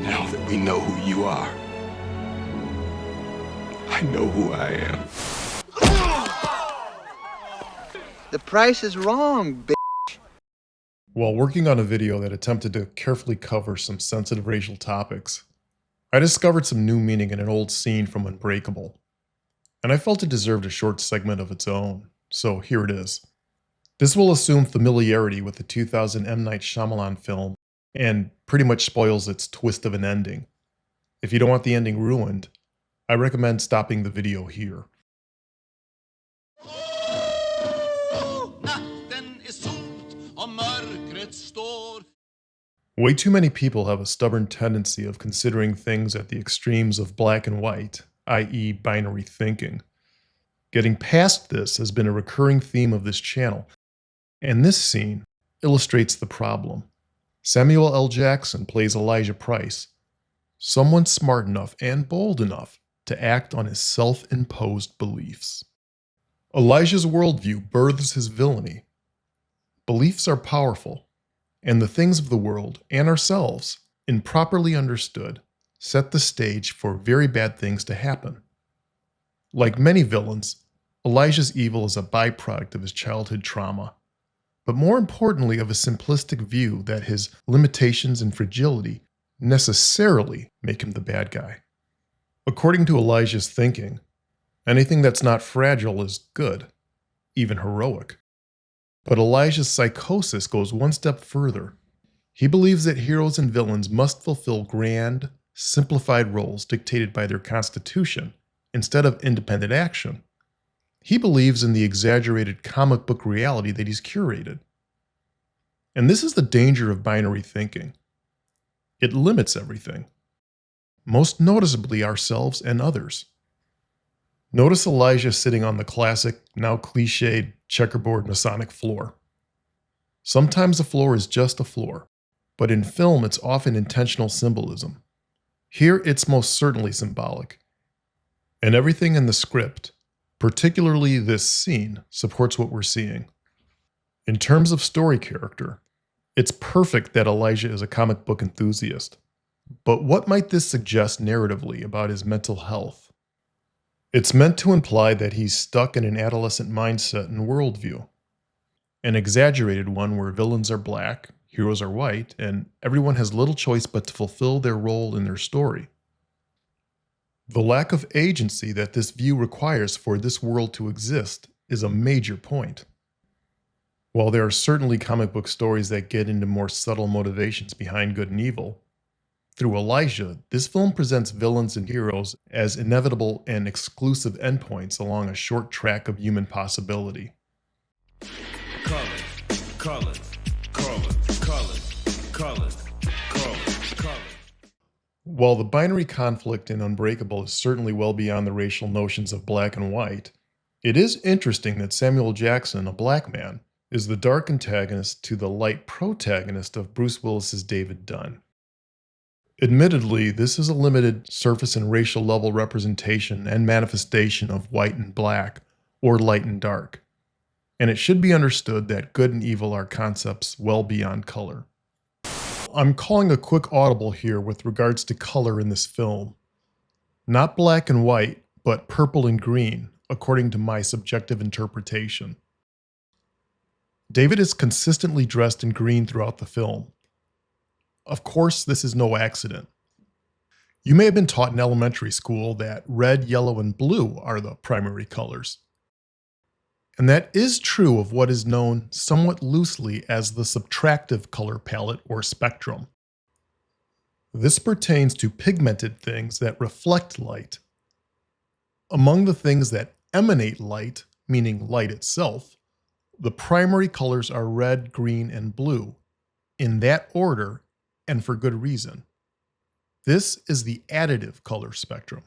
Now that we know who you are, I know who I am. The price is wrong, bitch. While working on a video that attempted to carefully cover some sensitive racial topics, I discovered some new meaning in an old scene from Unbreakable, and I felt it deserved a short segment of its own, so here it is. This will assume familiarity with the 2000 M. Night Shyamalan film and pretty much spoils its twist of an ending. If you don't want the ending ruined, I recommend stopping the video here. Way too many people have a stubborn tendency of considering things at the extremes of black and white, i.e. binary thinking. Getting past this has been a recurring theme of this channel, and this scene illustrates the problem. Samuel L. Jackson plays Elijah Price, someone smart enough and bold enough to act on his self-imposed beliefs. Elijah's worldview births his villainy. Beliefs are powerful, and the things of the world and ourselves, improperly understood, set the stage for very bad things to happen. Like many villains, Elijah's evil is a byproduct of his childhood trauma, but more importantly of a simplistic view that his limitations and fragility necessarily make him the bad guy. According to Elijah's thinking, anything that's not fragile is good, even heroic. But Elijah's psychosis goes one step further. He believes that heroes and villains must fulfill grand, simplified roles dictated by their constitution instead of independent action. He believes in the exaggerated comic book reality that he's curated. And this is the danger of binary thinking. It limits everything, most noticeably ourselves and others. Notice Elijah sitting on the classic, now cliched, checkerboard Masonic floor. Sometimes the floor is just a floor, but in film it's often intentional symbolism. Here it's most certainly symbolic. And everything in the script, particularly this scene, supports what we're seeing. In terms of story character, it's perfect that Elijah is a comic book enthusiast. But what might this suggest narratively about his mental health? It's meant to imply that he's stuck in an adolescent mindset and worldview. An exaggerated one where villains are black, heroes are white, and everyone has little choice but to fulfill their role in their story. The lack of agency that this view requires for this world to exist is a major point. While there are certainly comic book stories that get into more subtle motivations behind good and evil, through Elijah, this film presents villains and heroes as inevitable and exclusive endpoints along a short track of human possibility. While the binary conflict in Unbreakable is certainly well beyond the racial notions of black and white, it is interesting that Samuel Jackson, a black man, is the dark antagonist to the light protagonist of Bruce Willis's David Dunn. Admittedly, this is a limited surface and racial level representation and manifestation of white and black, or light and dark, and it should be understood that good and evil are concepts well beyond color. I'm calling a quick audible here with regards to color in this film. Not black and white, but purple and green, according to my subjective interpretation. David is consistently dressed in green throughout the film. Of course, this is no accident. You may have been taught in elementary school that red, yellow, and blue are the primary colors. And that is true of what is known somewhat loosely as the subtractive color palette or spectrum. This pertains to pigmented things that reflect light. Among the things that emanate light, meaning light itself, the primary colors are red, green, and blue, in that order and for good reason. This is the additive color spectrum.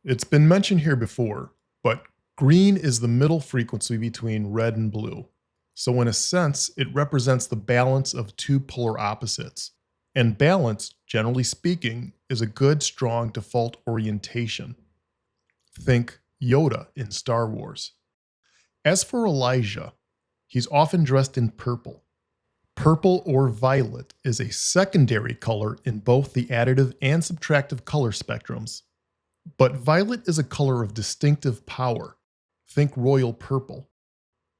It's been mentioned here before, but green is the middle frequency between red and blue. So in a sense, it represents the balance of two polar opposites. And balance, generally speaking, is a good, strong default orientation. Think Yoda in Star Wars. As for Elijah, he's often dressed in purple. Purple or violet is a secondary color in both the additive and subtractive color spectrums. But violet is a color of distinctive power. Think royal purple.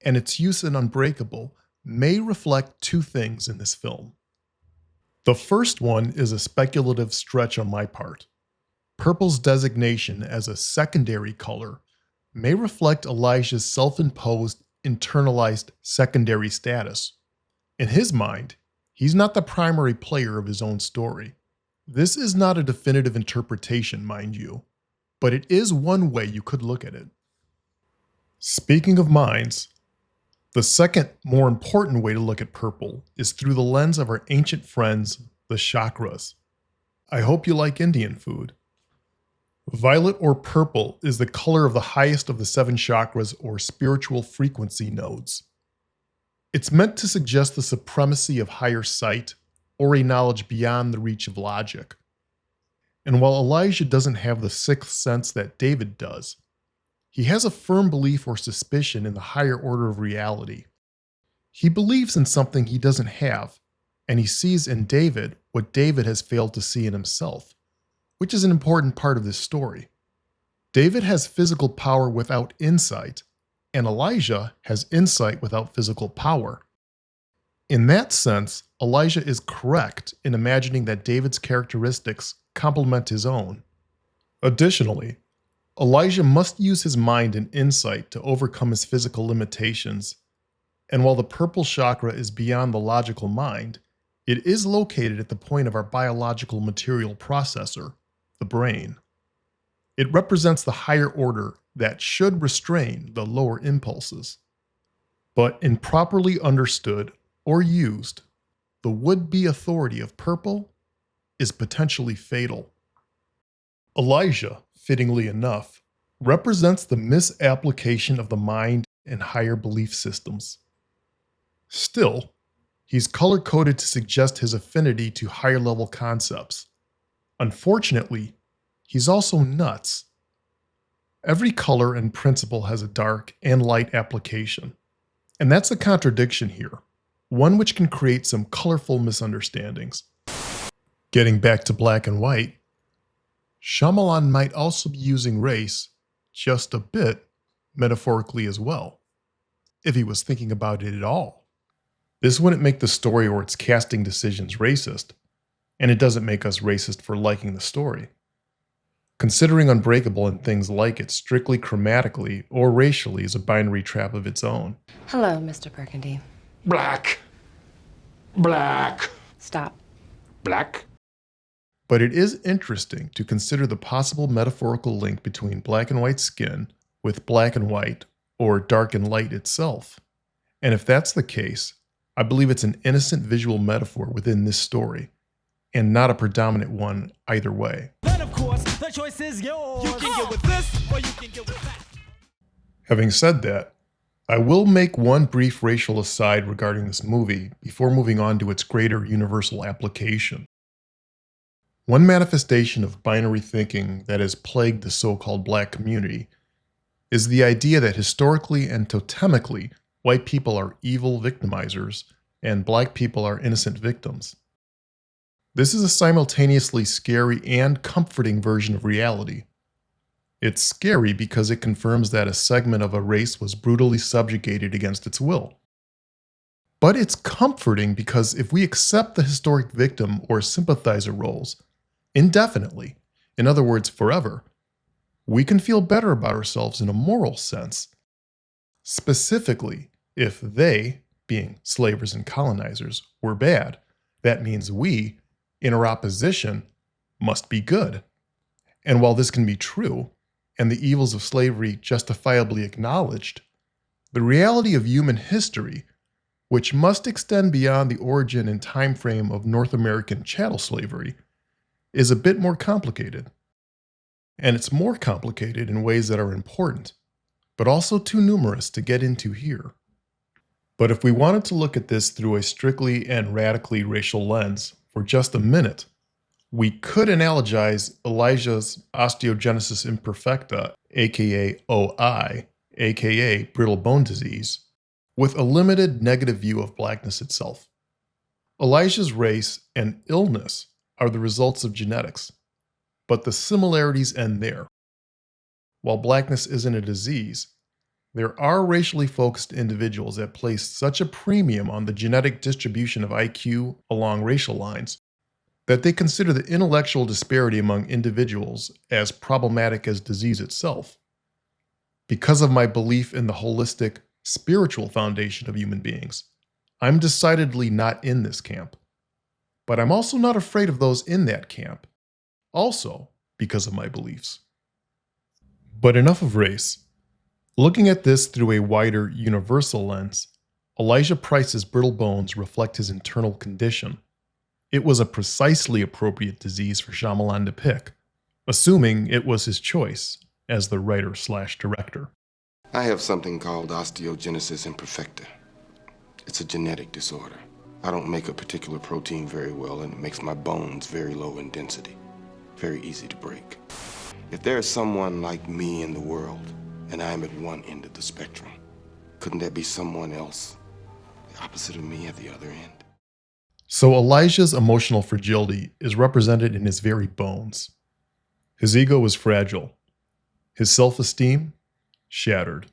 And its use in Unbreakable may reflect two things in this film. The first one is a speculative stretch on my part. Purple's designation as a secondary color may reflect Elijah's self-imposed, internalized secondary status. In his mind, he's not the primary player of his own story. This is not a definitive interpretation, mind you, but it is one way you could look at it. Speaking of minds, the second, more important way to look at purple is through the lens of our ancient friends, the Chakras. I hope you like Indian food. Violet or purple is the color of the highest of the 7 chakras or spiritual frequency nodes. It's meant to suggest the supremacy of higher sight or a knowledge beyond the reach of logic. And while Elijah doesn't have the sixth sense that David does, he has a firm belief or suspicion in the higher order of reality. He believes in something he doesn't have, and he sees in David what David has failed to see in himself, which is an important part of this story. David has physical power without insight, and Elijah has insight without physical power. In that sense, Elijah is correct in imagining that David's characteristics complement his own. Additionally, Elijah must use his mind and insight to overcome his physical limitations, and while the purple chakra is beyond the logical mind, it is located at the point of our biological material processor, the brain. It represents the higher order that should restrain the lower impulses. But improperly understood or used, the would-be authority of purple is potentially fatal. Elijah, fittingly enough, represents the misapplication of the mind and higher belief systems. Still, he's color-coded to suggest his affinity to higher-level concepts. Unfortunately, he's also nuts. Every color and principle has a dark and light application, and that's a contradiction here, one which can create some colorful misunderstandings. Getting back to black and white, Shyamalan might also be using race just a bit metaphorically as well, if he was thinking about it at all. This wouldn't make the story or its casting decisions racist, and it doesn't make us racist for liking the story. Considering Unbreakable and things like it strictly chromatically or racially is a binary trap of its own. Hello, Mr. Burgundy. Black. Black. Stop. Black. But it is interesting to consider the possible metaphorical link between black and white skin with black and white or dark and light itself. And if that's the case, I believe it's an innocent visual metaphor within this story, and not a predominant one either way. Then of course, the choice is yours. You can get with this or you can get with that. Having said that, I will make one brief racial aside regarding this movie before moving on to its greater universal application. One manifestation of binary thinking that has plagued the so-called black community is the idea that historically and totemically, white people are evil victimizers and black people are innocent victims. This is a simultaneously scary and comforting version of reality. It's scary because it confirms that a segment of a race was brutally subjugated against its will. But it's comforting because if we accept the historic victim or sympathizer roles indefinitely, in other words, forever, we can feel better about ourselves in a moral sense. Specifically, if they, being slavers and colonizers, were bad, that means we, in our opposition, must be good. And while this can be true, and the evils of slavery justifiably acknowledged, the reality of human history, which must extend beyond the origin and time frame of North American chattel slavery, is a bit more complicated. And it's more complicated in ways that are important, but also too numerous to get into here. But if we wanted to look at this through a strictly and radically racial lens for just a minute, we could analogize Elijah's osteogenesis imperfecta, aka OI, aka brittle bone disease, with a limited negative view of blackness itself. Elijah's race and illness are the results of genetics, but the similarities end there. While blackness isn't a disease, there are racially focused individuals that place such a premium on the genetic distribution of IQ along racial lines that they consider the intellectual disparity among individuals as problematic as disease itself. Because of my belief in the holistic, spiritual foundation of human beings, I'm decidedly not in this camp. But I'm also not afraid of those in that camp, also because of my beliefs. But enough of race. Looking at this through a wider, universal lens, Elijah Price's brittle bones reflect his internal condition. It was a precisely appropriate disease for Shyamalan to pick, assuming it was his choice as the writer/director. I have something called osteogenesis imperfecta. It's a genetic disorder. I don't make a particular protein very well, and it makes my bones very low in density, very easy to break. If there is someone like me in the world, and I'm at one end of the spectrum, couldn't there be someone else, the opposite of me at the other end? So Elijah's emotional fragility is represented in his very bones. His ego is fragile. His self-esteem, shattered.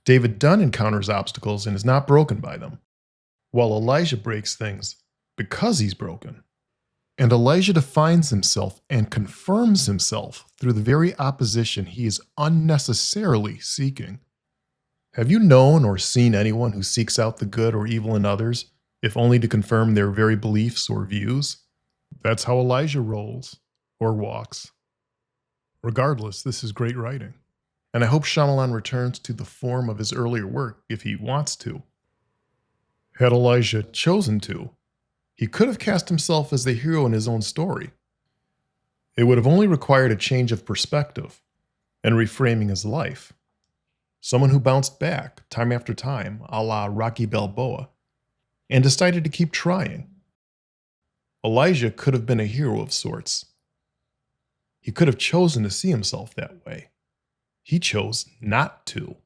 David Dunn encounters obstacles and is not broken by them, while Elijah breaks things because he's broken. And Elijah defines himself and confirms himself through the very opposition he is unnecessarily seeking. Have you known or seen anyone who seeks out the good or evil in others, if only to confirm their very beliefs or views? That's how Elijah rolls, or walks. Regardless, this is great writing, and I hope Shyamalan returns to the form of his earlier work if he wants to. Had Elijah chosen to, he could have cast himself as the hero in his own story. It would have only required a change of perspective and reframing his life. Someone who bounced back time after time, a la Rocky Balboa, and decided to keep trying. Elijah could have been a hero of sorts. He could have chosen to see himself that way. He chose not to.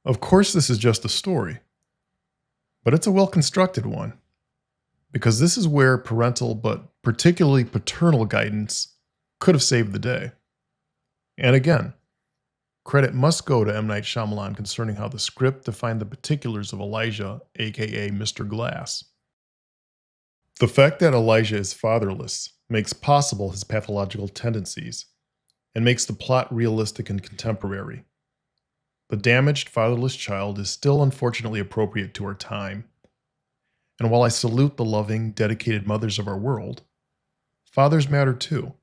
Of course, this is just a story, but it's a well-constructed one, because this is where parental, but particularly paternal guidance could have saved the day. And again, credit must go to M. Night Shyamalan concerning how the script defined the particulars of Elijah, aka Mr. Glass. The fact that Elijah is fatherless makes possible his pathological tendencies, and makes the plot realistic and contemporary. The damaged fatherless child is still unfortunately appropriate to our time. And while I salute the loving, dedicated mothers of our world, fathers matter too.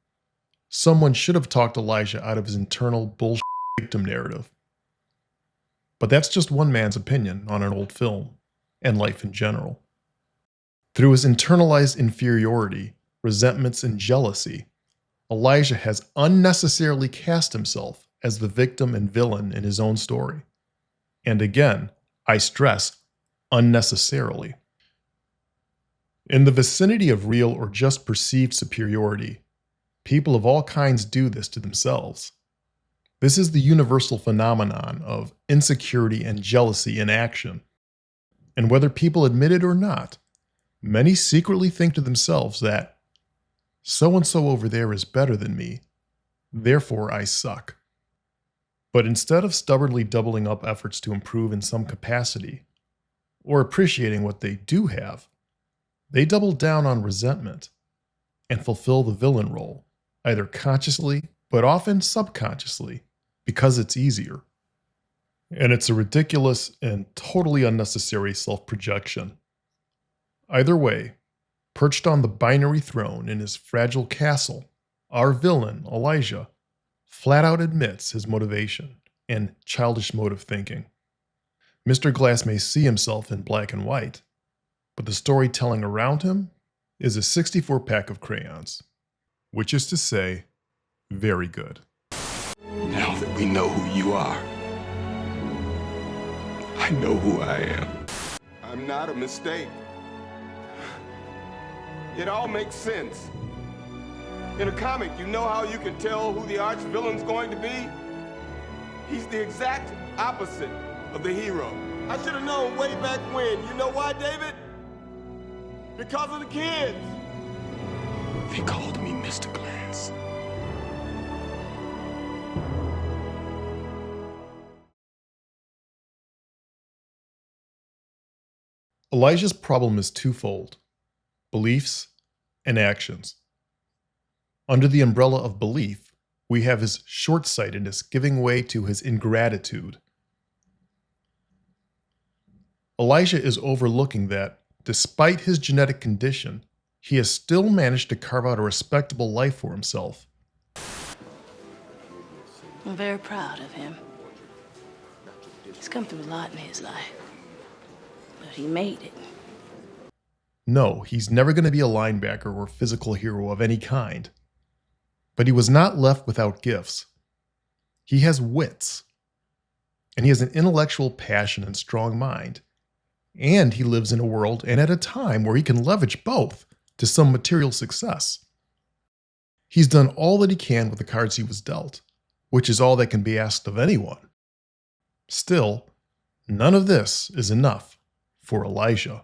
Someone should have talked Elijah out of his internal bullshit victim narrative. But that's just one man's opinion on an old film, and life in general. Through his internalized inferiority, resentments, and jealousy, Elijah has unnecessarily cast himself as the victim and villain in his own story. And again, I stress, unnecessarily. In the vicinity of real or just perceived superiority, people of all kinds do this to themselves. This is the universal phenomenon of insecurity and jealousy in action. And whether people admit it or not, many secretly think to themselves that so-and-so over there is better than me, therefore I suck. But instead of stubbornly doubling up efforts to improve in some capacity, or appreciating what they do have, they double down on resentment and fulfill the villain role, either consciously, but often subconsciously, because it's easier. And it's a ridiculous and totally unnecessary self-projection. Either way, perched on the binary throne in his fragile castle, our villain, Elijah, flat out admits his motivation and childish mode of thinking. Mr. Glass may see himself in black and white, but the storytelling around him is a 64 pack of crayons, which is to say, very good. Now that we know who you are, I know who I am. I'm not a mistake. It all makes sense. In a comic, you know how you can tell who the arch villain's going to be? He's the exact opposite of the hero. I should have known way back when. You know why, David? Because of the kids. They called me Mr. Glass. Elijah's problem is twofold: beliefs and actions. Under the umbrella of belief, we have his short-sightedness giving way to his ingratitude. Elijah is overlooking that, despite his genetic condition, he has still managed to carve out a respectable life for himself. I'm very proud of him. He's come through a lot in his life, but he made it. No, he's never going to be a linebacker or physical hero of any kind. But he was not left without gifts. He has wits. And he has an intellectual passion and strong mind. And he lives in a world and at a time where he can leverage both to some material success. He's done all that he can with the cards he was dealt, which is all that can be asked of anyone. Still, none of this is enough for Elijah.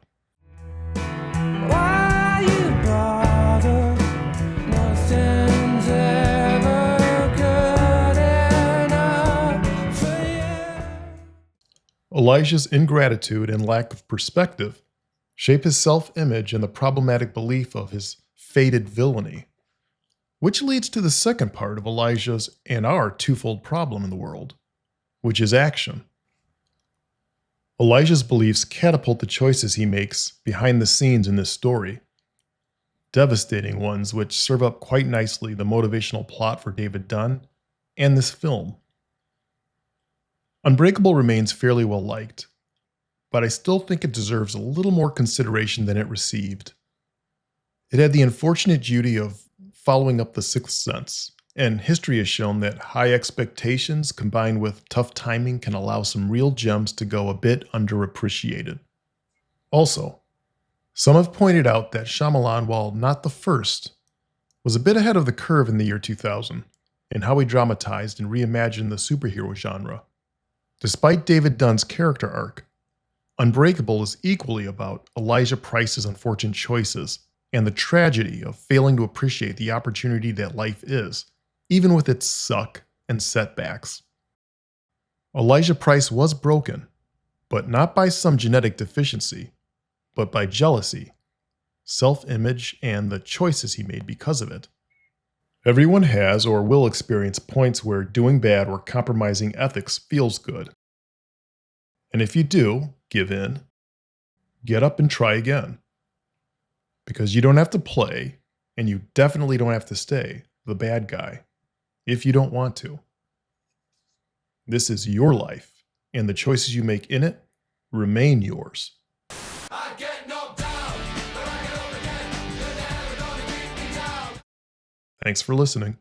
Why you bother? Nothing's ever good enough for you. Elijah's ingratitude and lack of perspective shape his self-image and the problematic belief of his fated villainy, which leads to the second part of Elijah's and our twofold problem in the world, which is action. Elijah's beliefs catapult the choices he makes behind the scenes in this story, devastating ones which serve up quite nicely the motivational plot for David Dunn and this film. Unbreakable remains fairly well liked, but I still think it deserves a little more consideration than it received. It had the unfortunate duty of following up The Sixth Sense, and history has shown that high expectations combined with tough timing can allow some real gems to go a bit underappreciated. Also, some have pointed out that Shyamalan, while not the first, was a bit ahead of the curve in the year 2000 in how he dramatized and reimagined the superhero genre. Despite David Dunn's character arc, Unbreakable is equally about Elijah Price's unfortunate choices and the tragedy of failing to appreciate the opportunity that life is, even with its suck and setbacks. Elijah Price was broken, but not by some genetic deficiency, but by jealousy, self-image, and the choices he made because of it. Everyone has or will experience points where doing bad or compromising ethics feels good. And if you do give in, get up and try again. Because you don't have to play, and you definitely don't have to stay the bad guy if you don't want to. This is your life, and the choices you make in it remain yours. I get knocked down, but I get up again. You're never gonna keep me down. Thanks for listening.